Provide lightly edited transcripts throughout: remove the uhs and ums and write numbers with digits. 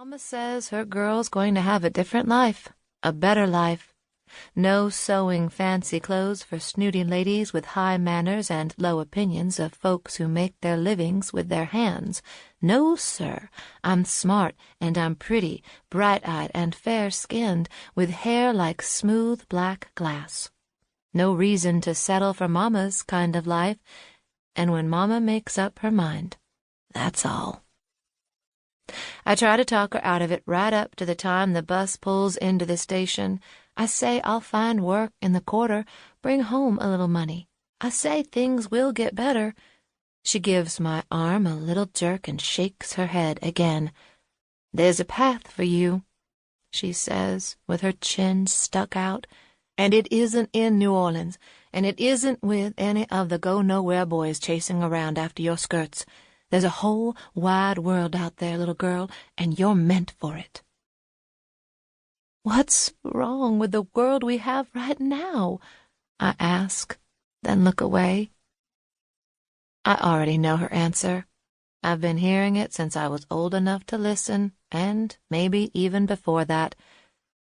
Mama says her girl's going to have a different life, a better life. No sewing fancy clothes for snooty ladies with high manners and low opinions of folks who make their livings with their hands. No, sir, I'm smart, and I'm pretty, bright-eyed and fair-skinned, with hair like smooth black glass. No reason to settle for Mama's kind of life, and when Mama makes up her mind, that's all. I try to talk her out of it right up to the time the bus pulls into the station. I say I'll find work in the quarter, bring home a little money. I say things will get better. She gives my arm a little jerk and shakes her head again. "There's a path for you," she says, with her chin stuck out, "and it isn't in New Orleans, and it isn't with any of the go-nowhere boys chasing around after your skirts. There's a whole wide world out there, little girl, and you're meant for it." "What's wrong with the world we have right now?" I ask, then look away. I already know her answer. I've been hearing it since I was old enough to listen, and maybe even before that.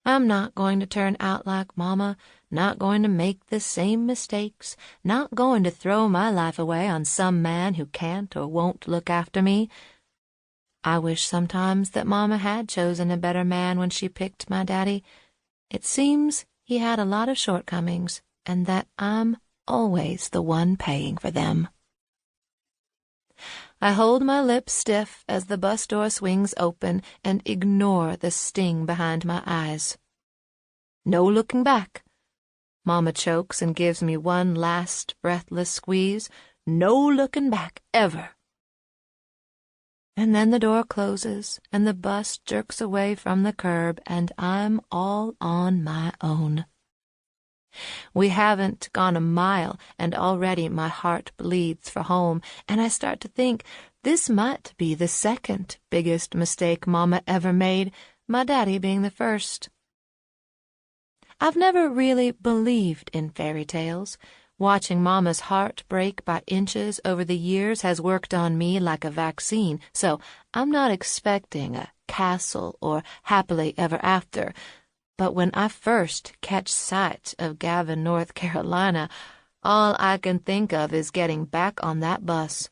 I'm not going to turn out like Mama, not going to make the same mistakes, not going to throw my life away on some man who can't or won't look after me. I wish sometimes that Mama had chosen a better man when she picked my daddy. It seems he had a lot of shortcomings, and that I'm always the one paying for them. I hold my lips stiff as the bus door swings open and ignore the sting behind my eyes. "No looking back." Mama chokes and gives me one last breathless squeeze. "No looking back, ever." And then the door closes, and the bus jerks away from the curb, and I'm all on my own. We haven't gone a mile, and already my heart bleeds for home, and I start to think this might be the second biggest mistake Mama ever made, my daddy being the first. I've never really believed in fairy tales. Watching Mama's heart break by inches over the years has worked on me like a vaccine, so I'm not expecting a castle or happily ever after. But when I first catch sight of Gavin, North Carolina, all I can think of is getting back on that bus.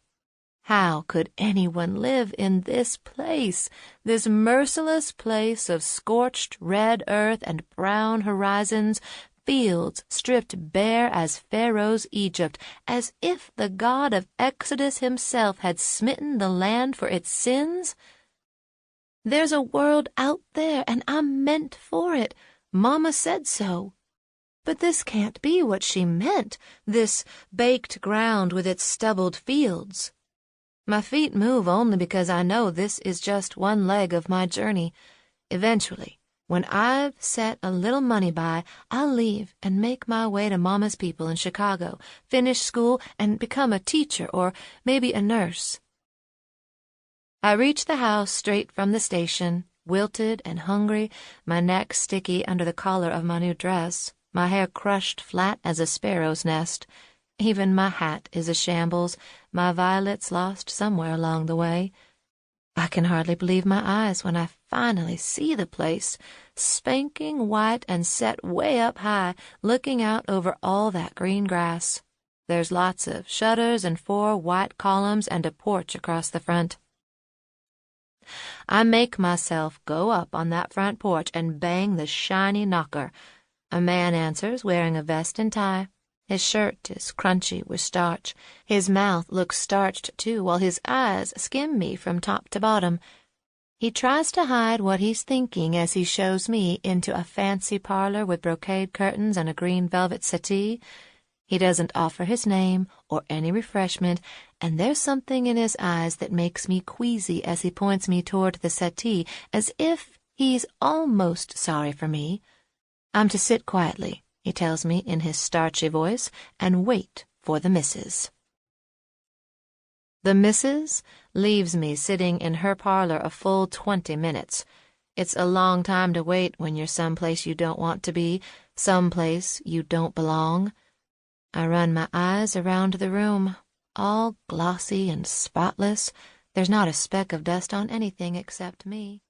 How could anyone live in this place, this merciless place of scorched red earth and brown horizons, fields stripped bare as Pharaoh's Egypt, as if the God of Exodus himself had smitten the land for its sins? There's a world out there, and I'm meant for it. Mama said so. But this can't be what she meant, this baked ground with its stubbled fields. My feet move only because I know this is just one leg of my journey. Eventually, when I've set a little money by, I'll leave and make my way to Mama's people in Chicago, finish school, and become a teacher or maybe a nurse. I reach the house straight from the station, wilted and hungry, my neck sticky under the collar of my new dress, my hair crushed flat as a sparrow's nest. Even my hat is a shambles, my violets lost somewhere along the way. I can hardly believe my eyes when I finally see the place, spanking white and set way up high, looking out over all that green grass. There's lots of shutters and 4 white columns and a porch across the front. I make myself go up on that front porch and bang the shiny knocker. A man answers, wearing a vest and tie. His shirt is crunchy with starch. His mouth looks starched, too, while his eyes skim me from top to bottom. He tries to hide what he's thinking as he shows me into a fancy parlor with brocade curtains and a green velvet settee. He doesn't offer his name or any refreshment, and there's something in his eyes that makes me queasy as he points me toward the settee, as if he's almost sorry for me. I'm to sit quietly, he tells me in his starchy voice, and wait for the missus. The missus leaves me sitting in her parlor a full 20 minutes. It's a long time to wait when you're someplace you don't want to be, someplace you don't belong. I run my eyes around the room, all glossy and spotless. There's not a speck of dust on anything except me.